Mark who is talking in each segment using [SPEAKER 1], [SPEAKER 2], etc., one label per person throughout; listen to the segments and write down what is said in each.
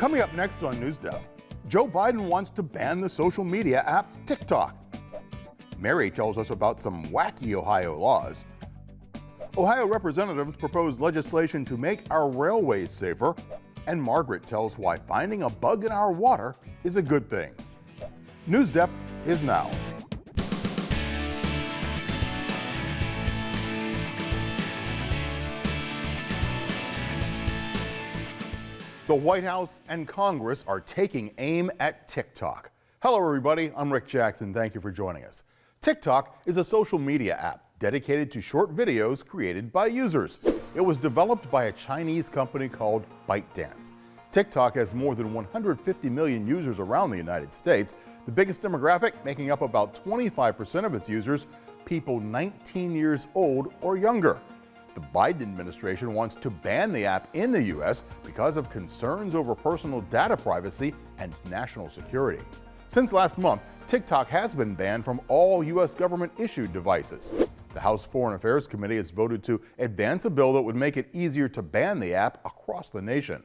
[SPEAKER 1] Coming up next on NewsDepth, Joe Biden wants to ban the social media app TikTok. Mary tells us about some wacky Ohio laws. Ohio representatives propose legislation to make our railways safer. And Margaret tells why finding a bug in our water is a good thing. NewsDepth is now. The White House and Congress are taking aim at TikTok. Hello, everybody. I'm Rick Jackson. Thank you for joining us. TikTok is a social media app dedicated to short videos created by users. It was developed by a Chinese company called ByteDance. TikTok has more than 150 million users around the United States. The biggest demographic, making up about 25% of its users, people 19 years old or younger. The Biden administration wants to ban the app in the U.S. because of concerns over personal data privacy and national security. Since last month, TikTok has been banned from all U.S. government-issued devices. The House Foreign Affairs Committee has voted to advance a bill that would make it easier to ban the app across the nation.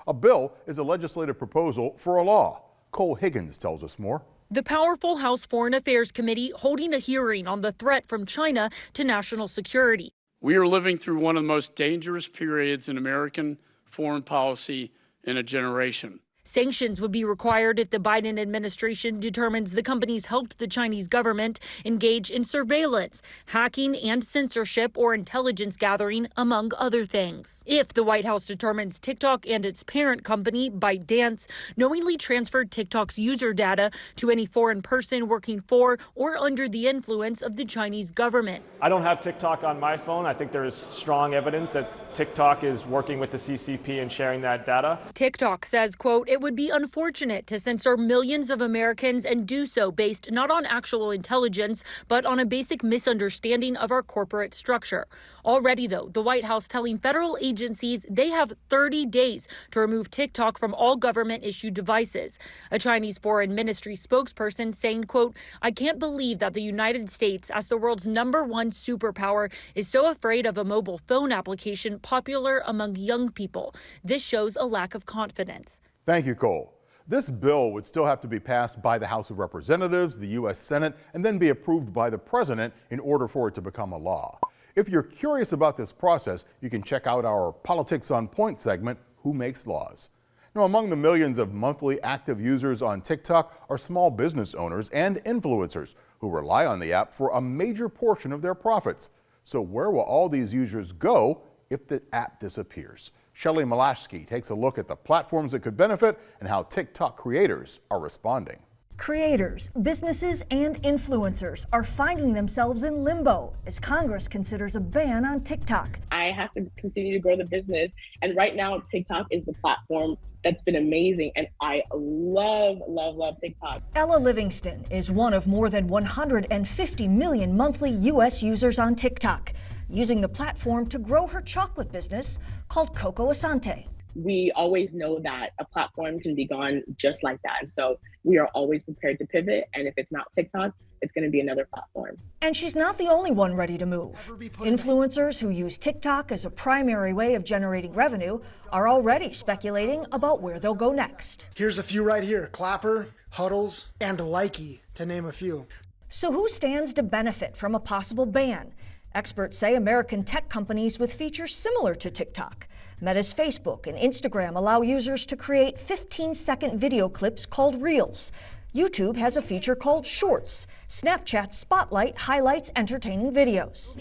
[SPEAKER 1] A bill is a legislative proposal for a law. Cole Higgins tells us more.
[SPEAKER 2] The powerful House Foreign Affairs Committee holding a hearing on the threat from China to national security.
[SPEAKER 3] We are living through one of the most dangerous periods in American foreign policy in a generation.
[SPEAKER 2] Sanctions would be required if the Biden administration determines the companies helped the Chinese government engage in surveillance, hacking, and censorship or intelligence gathering, among other things. If the White House determines TikTok and its parent company, ByteDance, knowingly transferred TikTok's user data to any foreign person working for or under the influence of the Chinese government.
[SPEAKER 4] I don't have TikTok on my phone. I think there is strong evidence that TikTok is working with the CCP and sharing that data.
[SPEAKER 2] TikTok says, quote, it would be unfortunate to censor millions of Americans and do so based not on actual intelligence, but on a basic misunderstanding of our corporate structure. Already, though, the White House telling federal agencies they have 30 days to remove TikTok from all government-issued devices. A Chinese foreign ministry spokesperson saying, quote, I can't believe that the United States, as the world's #1 superpower, is so afraid of a mobile phone application popular among young people. This shows a lack of confidence.
[SPEAKER 1] Thank you, Cole. This bill would still have to be passed by the House of Representatives, the U.S. Senate, and then be approved by the President in order for it to become a law. If you're curious about this process, you can check out our Politics on Point segment, Who Makes Laws? Now, among the millions of monthly active users on TikTok are small business owners and influencers who rely on the app for a major portion of their profits. So where will all these users go if the app disappears? Shelley Malashki takes a look at the platforms that could benefit and how TikTok creators are responding.
[SPEAKER 5] Creators, businesses, and influencers are finding themselves in limbo as Congress considers a ban on TikTok.
[SPEAKER 6] I have to continue to grow the business, and right now TikTok is the platform that's been amazing, and I love TikTok.
[SPEAKER 5] Ella Livingston is one of more than 150 million monthly U.S. users on TikTok, using the platform to grow her chocolate business called Coco Asante.
[SPEAKER 6] We always know that a platform can be gone just like that. And so we are always prepared to pivot. And if it's not TikTok, it's going to be another platform.
[SPEAKER 5] And she's not the only one ready to move. Influencers who use TikTok as a primary way of generating revenue are already speculating about where they'll go next.
[SPEAKER 7] Here's a few right here: Clapper, Huddles, and Likey, to name a few.
[SPEAKER 5] So who stands to benefit from a possible ban? Experts say American tech companies with features similar to TikTok. Meta's Facebook and Instagram allow users to create 15-second video clips called Reels. YouTube has a feature called Shorts. Snapchat's Spotlight highlights entertaining videos.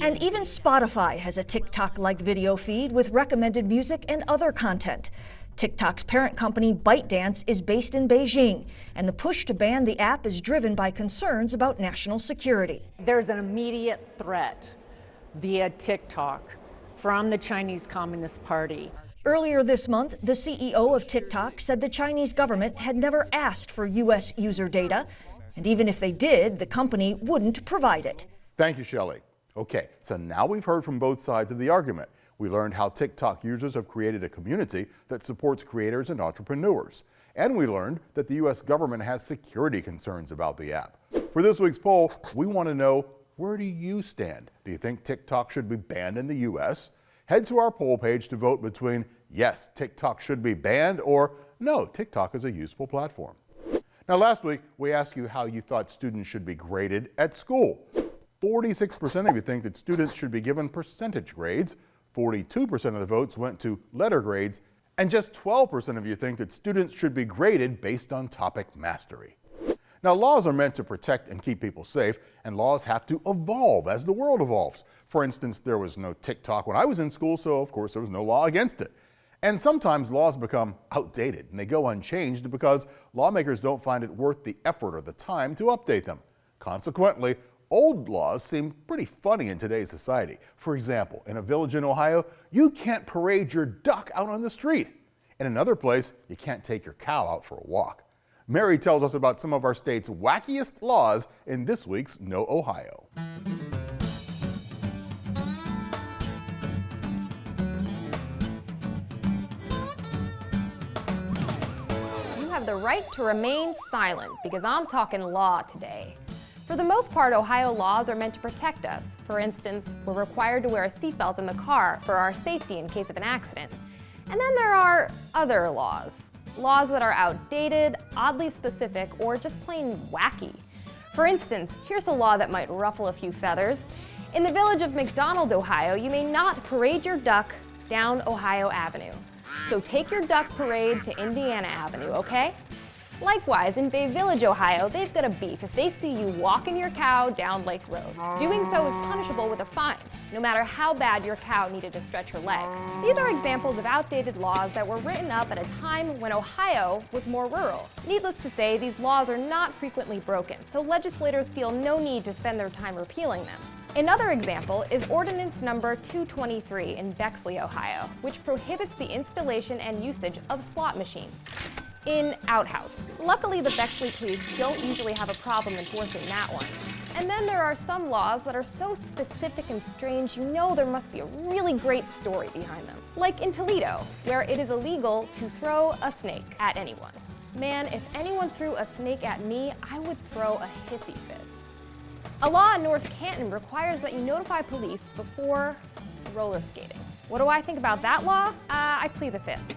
[SPEAKER 5] And even Spotify has a TikTok-like video feed with recommended music and other content. TikTok's parent company, ByteDance, is based in Beijing, and the push to ban the app is driven by concerns about national security.
[SPEAKER 8] There's an immediate threat via TikTok from the Chinese Communist Party.
[SPEAKER 5] Earlier this month, the CEO of TikTok said the Chinese government had never asked for U.S. user data, and even if they did, the company wouldn't provide it.
[SPEAKER 1] Thank you, Shelley. Okay, so now we've heard from both sides of the argument. We learned how TikTok users have created a community that supports creators and entrepreneurs. And we learned that the U.S. government has security concerns about the app. For this week's poll, we want to know, where do you stand? Do you think TikTok should be banned in the U.S.? Head to our poll page to vote between yes, TikTok should be banned, or No, TikTok is a useful platform. Now, last week, we asked you how you thought students should be graded at school. 46% of you think that students should be given percentage grades, 42% of the votes went to letter grades, and just 12% of you think that students should be graded based on topic mastery. Now, laws are meant to protect and keep people safe, and laws have to evolve as the world evolves. For instance, there was no TikTok when I was in school, so of course there was no law against it. And sometimes laws become outdated and they go unchanged because lawmakers don't find it worth the effort or the time to update them. Consequently, old laws seem pretty funny in today's society. For example, in a village in Ohio, you can't parade your duck out on the street. In another place, you can't take your cow out for a walk. Mary tells us about some of our state's wackiest laws in this week's No Ohio.
[SPEAKER 9] The right to remain silent because I'm talking law today. For the most part, Ohio laws are meant to protect us. For instance, we're required to wear a seatbelt in the car for our safety in case of an accident. And then there are other laws. Laws that are outdated, oddly specific, or just plain wacky. For instance, here's a law that might ruffle a few feathers. In the village of McDonald, Ohio, you may not parade your duck down Ohio Avenue. So take your duck parade to Indiana Avenue, okay? Likewise, in Bay Village, Ohio, they've got a beef if they see you walking your cow down Lake Road. Doing so is punishable with a fine, no matter how bad your cow needed to stretch her legs. These are examples of outdated laws that were written up at a time when Ohio was more rural. Needless to say, these laws are not frequently broken, so legislators feel no need to spend their time repealing them. Another example is Ordinance Number 223 in Bexley, Ohio, which prohibits the installation and usage of slot machines in outhouses. Luckily, the Bexley police don't usually have a problem enforcing that one. And then there are some laws that are so specific and strange, you know there must be a really great story behind them. Like in Toledo, where it is illegal to throw a snake at anyone. Man, if anyone threw a snake at me, I would throw a hissy fit. A law in North Canton requires that you notify police before roller skating. What do I think about that law? I plead the fifth.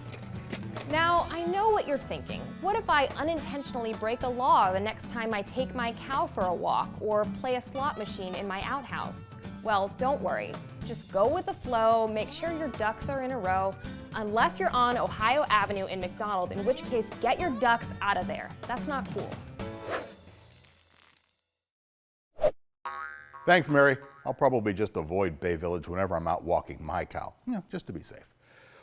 [SPEAKER 9] Now, I know what you're thinking. What if I unintentionally break a law the next time I take my cow for a walk or play a slot machine in my outhouse? Well, don't worry. Just go with the flow, make sure your ducks are in a row, unless you're on Ohio Avenue in McDonald, in which case, get your ducks out of there. That's not cool.
[SPEAKER 1] Thanks, Mary. I'll probably just avoid Bay Village whenever I'm out walking my cow, just to be safe.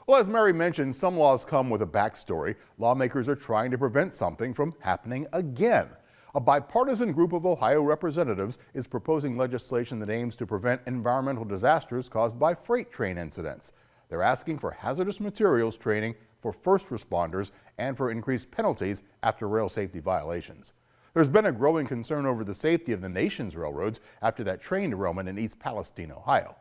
[SPEAKER 1] Well, as Mary mentioned, some laws come with a backstory. Lawmakers are trying to prevent something from happening again. A bipartisan group of Ohio representatives is proposing legislation that aims to prevent environmental disasters caused by freight train incidents. They're asking for hazardous materials training for first responders and for increased penalties after rail safety violations. There's been a growing concern over the safety of the nation's railroads after that train derailment in East Palestine, Ohio.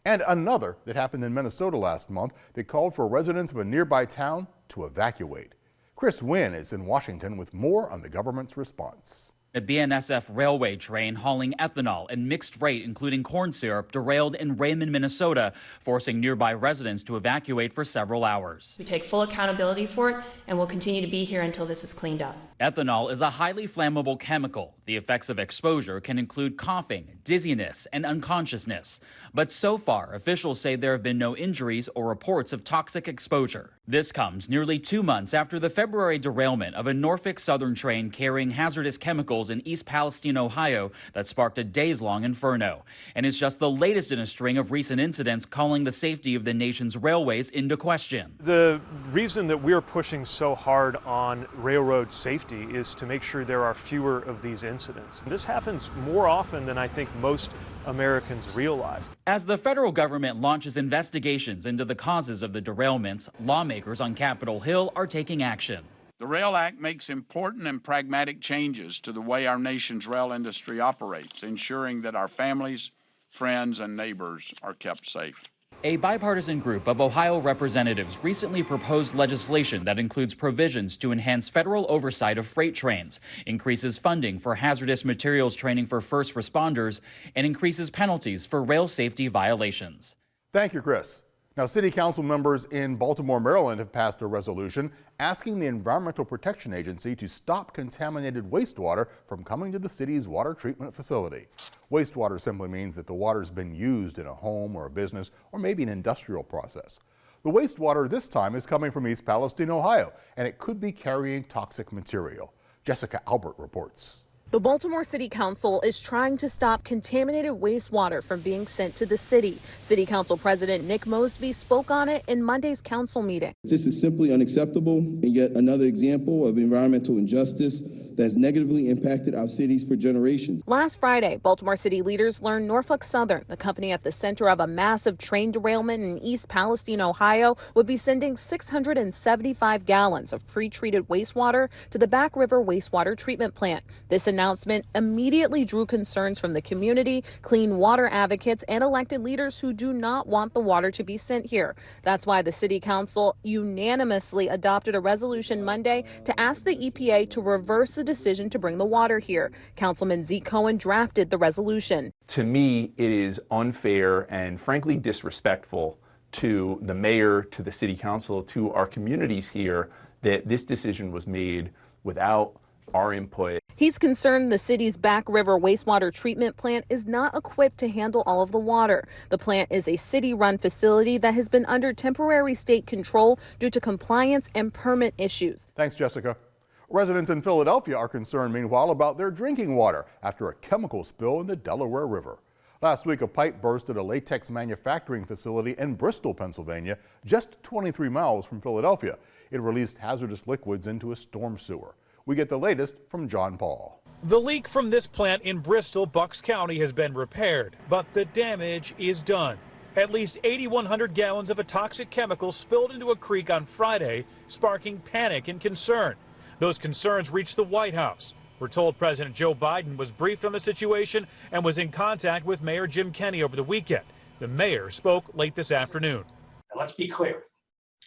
[SPEAKER 1] And another that happened in Minnesota last month that called for residents of a nearby town to evacuate. Chris Wynn is in Washington with more on the government's response.
[SPEAKER 10] A BNSF railway train hauling ethanol and mixed freight, including corn syrup, derailed in Raymond, Minnesota, forcing nearby residents to evacuate for several hours.
[SPEAKER 11] We take full accountability for it, and we'll continue to be here until this is cleaned up.
[SPEAKER 10] Ethanol is a highly flammable chemical. The effects of exposure can include coughing, dizziness, and unconsciousness. But so far, officials say there have been no injuries or reports of toxic exposure. This comes nearly 2 months after the February derailment of a Norfolk Southern train carrying hazardous chemicals in East Palestine, Ohio, that sparked a days-long inferno. And it's just the latest in a string of recent incidents calling the safety of the nation's railways into question.
[SPEAKER 12] The reason that we're pushing so hard on railroad safety is to make sure there are fewer of these incidents. This happens more often than I think most Americans realize.
[SPEAKER 10] As the federal government launches investigations into the causes of the derailments, lawmakers on Capitol Hill are taking action.
[SPEAKER 13] The RAIL Act makes important and pragmatic changes to the way our nation's rail industry operates, ensuring that our families, friends, and neighbors are kept safe.
[SPEAKER 10] A bipartisan group of Ohio representatives recently proposed legislation that includes provisions to enhance federal oversight of freight trains, increases funding for hazardous materials training for first responders, and increases penalties for rail safety violations.
[SPEAKER 1] Thank you, Chris. Now, city council members in Baltimore, Maryland have passed a resolution asking the Environmental Protection Agency to stop contaminated wastewater from coming to the city's water treatment facility. Wastewater simply means that the water's been used in a home or a business or maybe an industrial process. The wastewater this time is coming from East Palestine, Ohio, and it could be carrying toxic material. Jessica Albert reports.
[SPEAKER 14] The Baltimore City Council is trying to stop contaminated wastewater from being sent to the city. City Council President Nick Mosby spoke on it in Monday's council meeting.
[SPEAKER 15] This is simply unacceptable and yet another example of environmental injustice that has negatively impacted our cities for generations.
[SPEAKER 14] Last Friday, Baltimore City leaders learned Norfolk Southern, the company at the center of a massive train derailment in East Palestine, Ohio, would be sending 675 gallons of pre-treated wastewater to the Back River wastewater treatment plant. This announcement immediately drew concerns from the community, clean water advocates, and elected leaders who do not want the water to be sent here. That's why the City Council unanimously adopted a resolution Monday to ask the EPA to reverse the decision to bring the water here. Councilman Zeke Cohen drafted the resolution.
[SPEAKER 16] To me, it is unfair and frankly disrespectful to the mayor, to the city council, to our communities here that this decision was made without our input.
[SPEAKER 14] He's concerned the city's Back River wastewater treatment plant is not equipped to handle all of the water. The plant is a city-run facility that has been under temporary state control due to compliance and permit issues.
[SPEAKER 1] Thanks, Jessica. Residents in Philadelphia are concerned, meanwhile, about their drinking water after a chemical spill in the Delaware River. Last week, a pipe burst at a latex manufacturing facility in Bristol, Pennsylvania, just 23 miles from Philadelphia. It released hazardous liquids into a storm sewer. We get the latest from John Paul.
[SPEAKER 17] The leak from this plant in Bristol, Bucks County, has been repaired, but the damage is done. At least 8,100 gallons of a toxic chemical spilled into a creek on Friday, sparking panic and concern. Those concerns reached the White House. We're told President Joe Biden was briefed on the situation and was in contact with Mayor Jim Kenney over the weekend. The mayor spoke late this afternoon.
[SPEAKER 18] And let's be clear,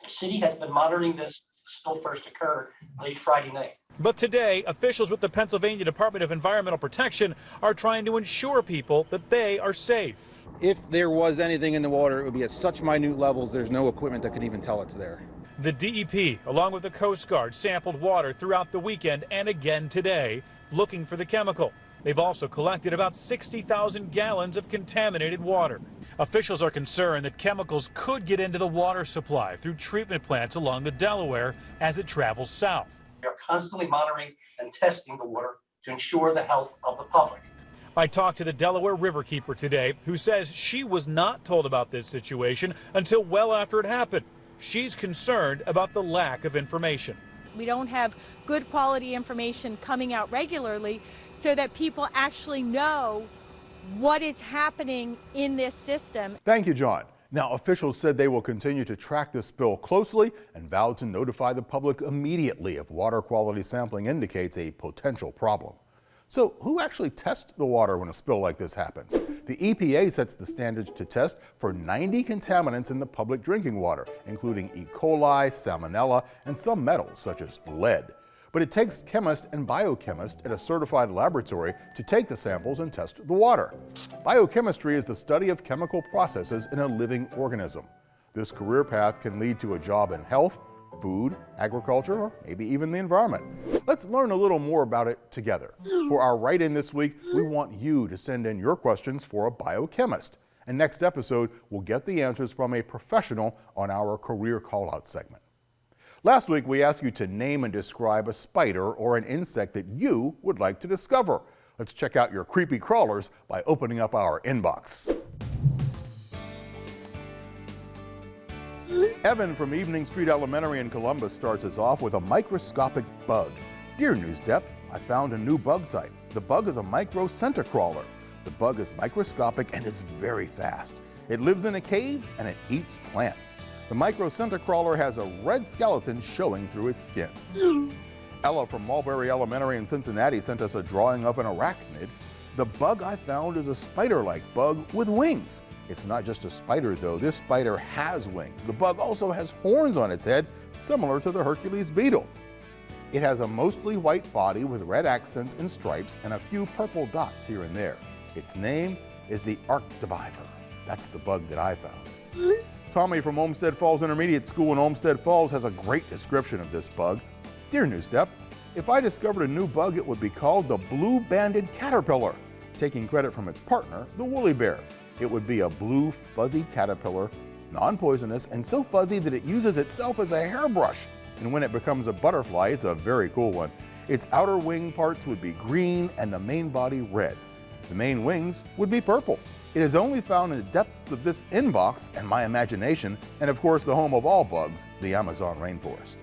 [SPEAKER 18] the city has been monitoring this spill first occurred late Friday night.
[SPEAKER 17] But today, officials with the Pennsylvania Department of Environmental Protection are trying to ensure people that they are safe.
[SPEAKER 19] If there was anything in the water, it would be at such minute levels there's no equipment that can even tell it's there.
[SPEAKER 17] The DEP, along with the Coast Guard, sampled water throughout the weekend and again today, looking for the chemical. They've also collected about 60,000 gallons of contaminated water. Officials are concerned that chemicals could get into the water supply through treatment plants along the Delaware as it travels south.
[SPEAKER 18] We are constantly monitoring and testing the water to ensure the health of the public.
[SPEAKER 17] I talked to the Delaware Riverkeeper today, who says she was not told about this situation until well after it happened. She's concerned about the lack of information.
[SPEAKER 20] We don't have good quality information coming out regularly so that people actually know what is happening in this system.
[SPEAKER 1] Thank you, John. Now, officials said they will continue to track this spill closely and vowed to notify the public immediately if water quality sampling indicates a potential problem. So who actually tests the water when a spill like this happens? The EPA sets the standards to test for 90 contaminants in the public drinking water, including E. coli, salmonella, and some metals such as lead. But it takes chemists and biochemists at a certified laboratory to take the samples and test the water. Biochemistry is the study of chemical processes in a living organism. This career path can lead to a job in health, food, agriculture, or maybe even the environment. Let's learn a little more about it together. For our write-in this week, we want you to send in your questions for a biochemist. And next episode, we'll get the answers from a professional on our career call-out segment. Last week, we asked you to name and describe a spider or an insect that you would like to discover. Let's check out your creepy crawlers by opening up our inbox. Evan from Evening Street Elementary in Columbus starts us off with a microscopic bug. Dear NewsDepth, I found a new bug type. The bug is a micro center crawler. The bug is microscopic and is very fast. It lives in a cave and it eats plants. The micro center crawler has a red skeleton showing through its skin. Ella from Mulberry Elementary in Cincinnati sent us a drawing of an arachnid. The bug I found is a spider-like bug with wings. It's not just a spider though, this spider has wings. The bug also has horns on its head, similar to the Hercules beetle. It has a mostly white body with red accents and stripes and a few purple dots here and there. Its name is the arctibiver. That's the bug that I found. Tommy from Olmsted Falls Intermediate School in Olmsted Falls has a great description of this bug. Dear NewsDepth, if I discovered a new bug, it would be called the blue-banded caterpillar, taking credit from its partner, the woolly bear. It would be a blue, fuzzy caterpillar, non-poisonous, and so fuzzy that it uses itself as a hairbrush. And when it becomes a butterfly, it's a very cool one. Its outer wing parts would be green and the main body red. The main wings would be purple. It is only found in the depths of this inbox and my imagination, and of course the home of all bugs, the Amazon rainforest.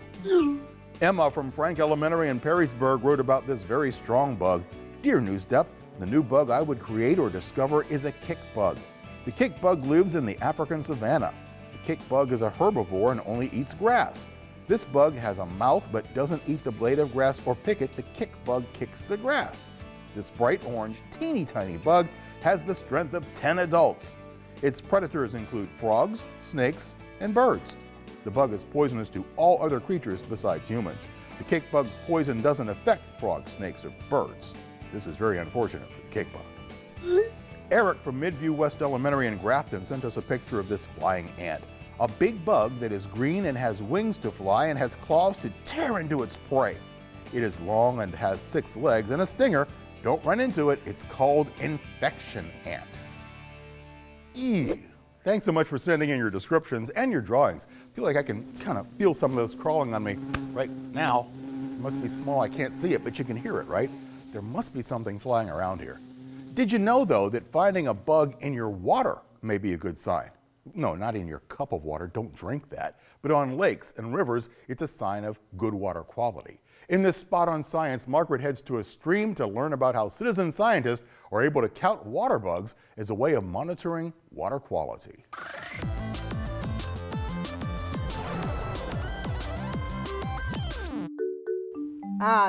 [SPEAKER 1] Emma from Frank Elementary in Perrysburg wrote about this very strong bug. Dear NewsDepth, the new bug I would create or discover is a kick bug. The kick bug lives in the African savanna. The kick bug is a herbivore and only eats grass. This bug has a mouth but doesn't eat the blade of grass or pick it. The kick bug kicks the grass. This bright orange, teeny tiny bug has the strength of 10 adults. Its predators include frogs, snakes, and birds. The bug is poisonous to all other creatures besides humans. The kick bug's poison doesn't affect frogs, snakes, or birds. This is very unfortunate for the kick bug. Eric from Midview West Elementary in Grafton sent us a picture of this flying ant. A big bug that is green and has wings to fly and has claws to tear into its prey. It is long and has 6 legs and a stinger. Don't run into it. It's called infection ant. Ew. Thanks so much for sending in your descriptions and your drawings. I feel like I can kind of feel some of those crawling on me right now. It must be small, I can't see it, but you can hear it, right? There must be something flying around here. Did you know, though, that finding a bug in your water may be a good sign? No, not in your cup of water, don't drink that. But on lakes and rivers, it's a sign of good water quality. In this Spot on Science, Margaret heads to a stream to learn about how citizen scientists are able to count water bugs as a way of monitoring water quality.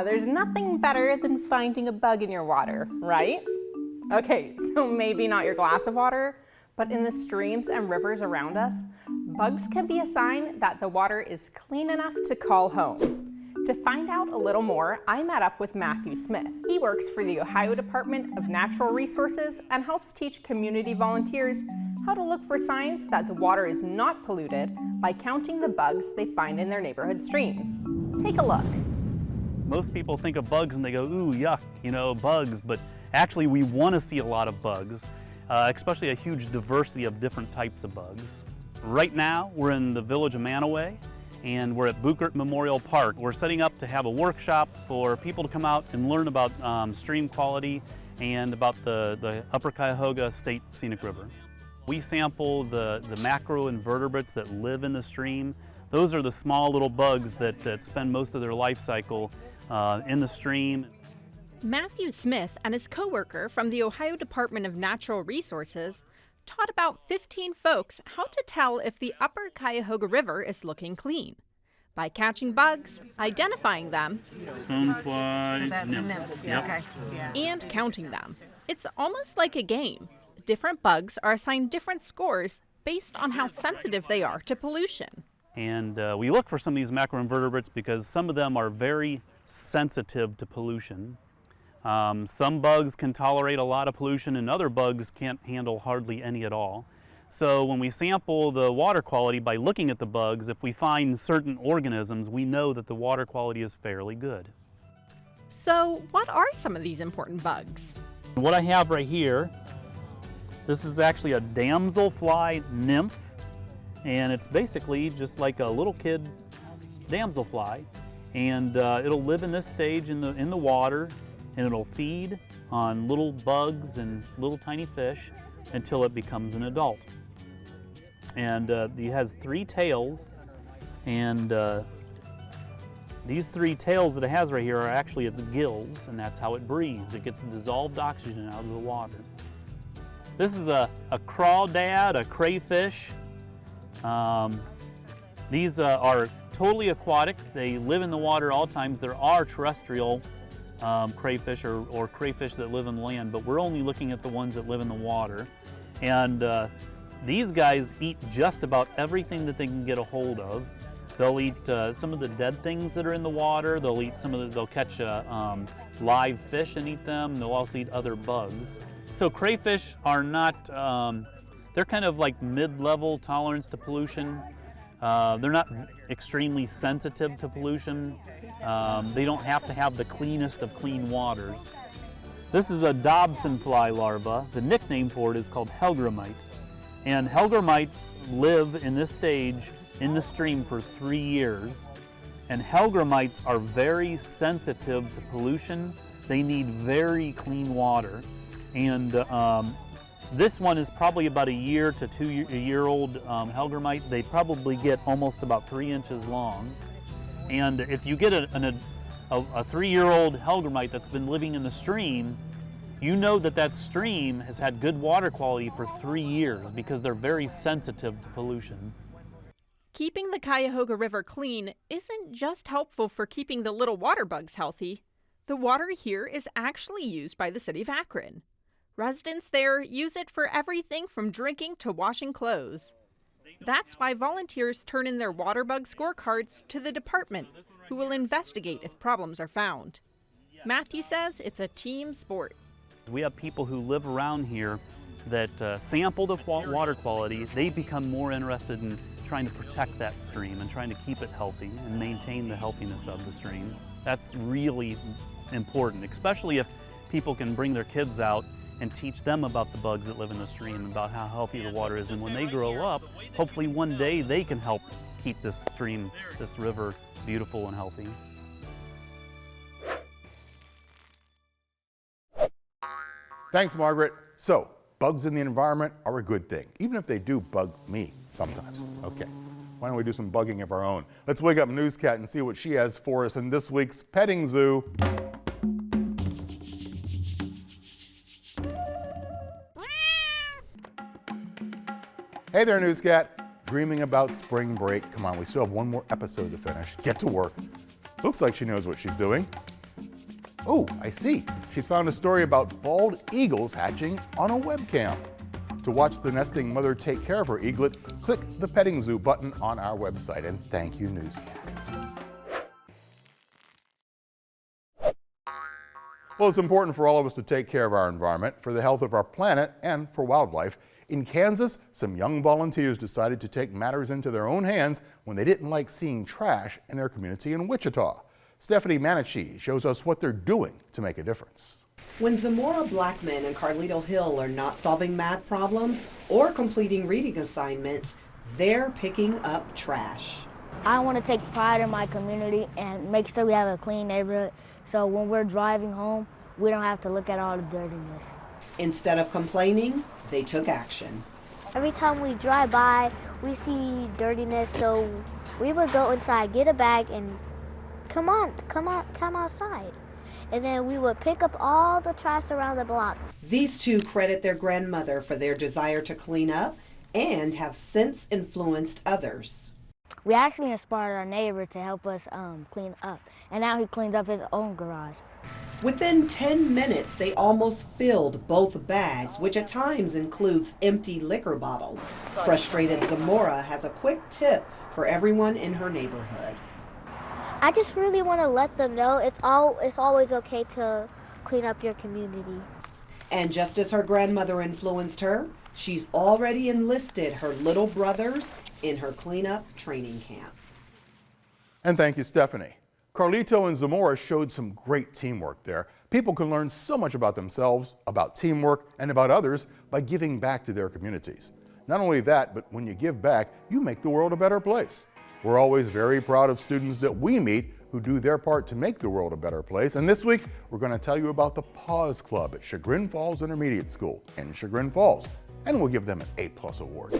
[SPEAKER 21] There's nothing better than finding a bug in your water, right? Okay, so maybe not your glass of water, but in the streams and rivers around us, bugs can be a sign that the water is clean enough to call home. To find out a little more, I met up with Matthew Smith. He works for the Ohio Department of Natural Resources and helps teach community volunteers how to look for signs that the water is not polluted by counting the bugs they find in their neighborhood streams. Take a look.
[SPEAKER 22] Most people think of bugs and they go, ooh, yuck, bugs, but actually we want to see a lot of bugs, especially a huge diversity of different types of bugs. Right now, we're in the village of Manaway, and we're at Buchert Memorial Park. We're setting up to have a workshop for people to come out and learn about stream quality and about the Upper Cuyahoga State Scenic River. We sample the macroinvertebrates that live in the stream. Those are the small little bugs that spend most of their life cycle in the stream.
[SPEAKER 21] Matthew Smith and his coworker from the Ohio Department of Natural Resources taught about 15 folks how to tell if the Upper Cuyahoga River is looking clean by catching bugs, identifying them,
[SPEAKER 22] Stonefly,
[SPEAKER 21] so that's a nymph.
[SPEAKER 22] Yep.
[SPEAKER 21] Okay. Yeah. And counting them. It's almost like a game. Different bugs are assigned different scores based on how sensitive they are to pollution.
[SPEAKER 22] And we look for some of these macroinvertebrates because some of them are very sensitive to pollution. Some bugs can tolerate a lot of pollution and other bugs can't handle hardly any at all. So when we sample the water quality by looking at the bugs, if we find certain organisms, we know that the water quality is fairly good.
[SPEAKER 21] So what are some of these important bugs?
[SPEAKER 22] What I have right here, this is actually a damselfly nymph, and it's basically just like a little kid damselfly, and it'll live in this stage in the water, and it'll feed on little bugs and little tiny fish until it becomes an adult. And it has 3 tails, and these 3 tails that it has right here are actually its gills, and that's how it breathes. It gets dissolved oxygen out of the water. This is a crawdad, a crayfish. These are totally aquatic. They live in the water all times. There are terrestrial crayfish or crayfish that live on land, but we're only looking at the ones that live in the water. And these guys eat just about everything that they can get a hold of. They'll eat some of the dead things that are in the water. They'll eat they'll catch live fish and eat them. They'll also eat other bugs. So crayfish are not They're kind of like mid-level tolerance to pollution. They're not extremely sensitive to pollution. They don't have to have the cleanest of clean waters. This is a Dobson fly larva. The nickname for it is called Helgramite. And Helgramites live in this stage in the stream for 3 years. And Helgramites are very sensitive to pollution. They need very clean water. And this one is probably about a year to 2 year old Helgramite. They probably get almost about 3 inches long. And if you get a 3-year-old Helgramite that's been living in the stream, you know that that stream has had good water quality for 3 years because they're very sensitive to pollution.
[SPEAKER 21] Keeping the Cuyahoga River clean isn't just helpful for keeping the little water bugs healthy. The water here is actually used by the city of Akron. Residents there use it for everything from drinking to washing clothes. That's why volunteers turn in their water bug scorecards to the department, who will investigate if problems are found. Matthew says it's a team sport.
[SPEAKER 22] We have people who live around here that sample the water quality. They become more interested in trying to protect that stream and trying to keep it healthy and maintain the healthiness of the stream. That's really important, especially if people can bring their kids out and teach them about the bugs that live in the stream, about how healthy the water is. And when they grow up, hopefully one day they can help keep this stream, this river, beautiful and healthy.
[SPEAKER 1] Thanks, Margaret. So, bugs in the environment are a good thing, even if they do bug me sometimes. Okay, why don't we do some bugging of our own? Let's wake up Newscat and see what she has for us in this week's Petting Zoo. Hey there, Newscat. Dreaming about spring break? Come on, we still have one more episode to finish. Get to work. Looks like she knows what she's doing. Oh, I see. She's found a story about bald eagles hatching on a webcam. To watch the nesting mother take care of her eaglet, click the Petting Zoo button on our website. And thank you, Newscat. Well, it's important for all of us to take care of our environment, for the health of our planet, and for wildlife. In Kansas, some young volunteers decided to take matters into their own hands when they didn't like seeing trash in their community in Wichita. Stephanie Manichi shows us what they're doing to make a difference.
[SPEAKER 3] When Zamora Blackman and Carlito Hill are not solving math problems or completing reading assignments, they're picking up trash.
[SPEAKER 4] I want to take pride in my community and make sure we have a clean neighborhood, so when we're driving home, we don't have to look at all the dirtiness.
[SPEAKER 3] Instead of complaining, they took action.
[SPEAKER 4] Every time we drive by, we see dirtiness, so we would go inside, get a bag, and come outside. And then we would pick up all the trash around the block.
[SPEAKER 3] These two credit their grandmother for their desire to clean up and have since influenced others.
[SPEAKER 4] We actually inspired our neighbor to help us clean up, and now he cleans up his own garage.
[SPEAKER 3] Within 10 minutes, they almost filled both bags, which at times includes empty liquor bottles. Frustrated Zamora has a quick tip for everyone in her neighborhood.
[SPEAKER 4] I just really want to let them know it's always okay to clean up your community.
[SPEAKER 3] And just as her grandmother influenced her, she's already enlisted her little brothers in her cleanup training camp.
[SPEAKER 1] And thank you, Stephanie. Carlito and Zamora showed some great teamwork there. People can learn so much about themselves, about teamwork, and about others by giving back to their communities. Not only that, but when you give back, you make the world a better place. We're always very proud of students that we meet who do their part to make the world a better place. And this week, we're going to tell you about the Pause Club at Chagrin Falls Intermediate School in Chagrin Falls, and we'll give them an A+ award.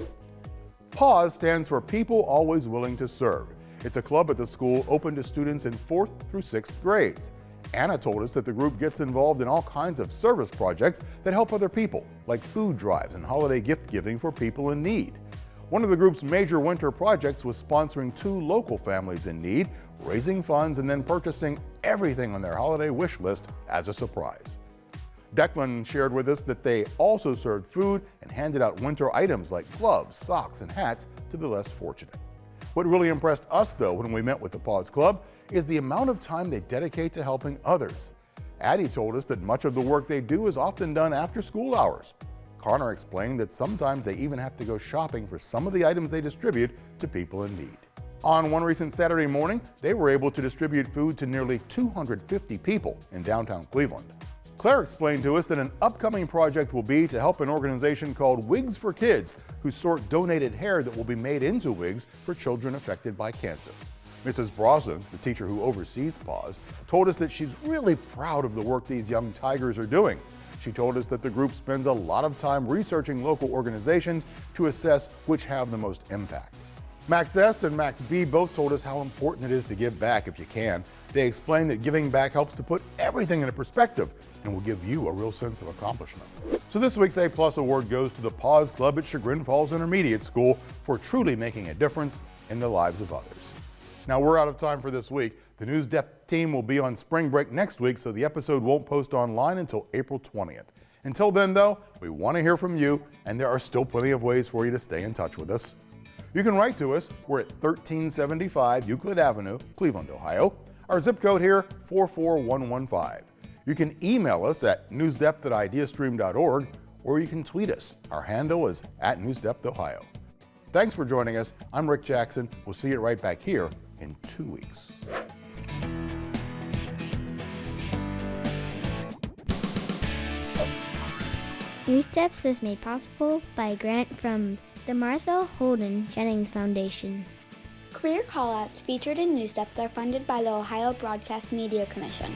[SPEAKER 1] Pause stands for People Always Willing to Serve. It's a club at the school open to students in 4th through 6th grades. Anna told us that the group gets involved in all kinds of service projects that help other people, like food drives and holiday gift giving for people in need. One of the group's major winter projects was sponsoring 2 local families in need, raising funds, and then purchasing everything on their holiday wish list as a surprise. Declan shared with us that they also served food and handed out winter items like gloves, socks, and hats to the less fortunate. What really impressed us, though, when we met with the Pause Club is the amount of time they dedicate to helping others. Addie told us that much of the work they do is often done after school hours. Connor explained that sometimes they even have to go shopping for some of the items they distribute to people in need. On one recent Saturday morning, they were able to distribute food to nearly 250 people in downtown Cleveland. Claire explained to us that an upcoming project will be to help an organization called Wigs for Kids, who sort donated hair that will be made into wigs for children affected by cancer. Mrs. Brosnan, the teacher who oversees PAWS, told us that she's really proud of the work these young tigers are doing. She told us that the group spends a lot of time researching local organizations to assess which have the most impact. Max S. and Max B. both told us how important it is to give back if you can. They explained that giving back helps to put everything into perspective and will give you a real sense of accomplishment. So this week's A+ award goes to the PAWS Club at Chagrin Falls Intermediate School for truly making a difference in the lives of others. Now we're out of time for this week. The NewsDepth team will be on spring break next week, so the episode won't post online until April 20th. Until then, though, we want to hear from you, and there are still plenty of ways for you to stay in touch with us. You can write to us. We're at 1375 Euclid Avenue, Cleveland, Ohio. Our zip code here, 44115. You can email us at newsdepth@ideastream.org, or you can tweet us. Our handle is @NewsDepthOhio. Thanks for joining us. I'm Rick Jackson. We'll see you right back here in 2 weeks.
[SPEAKER 4] NewsDepth is made possible by a grant from the Martha Holden Jennings Foundation.
[SPEAKER 2] Career callouts featured in NewsDepth are funded by the Ohio Broadcast Media Commission.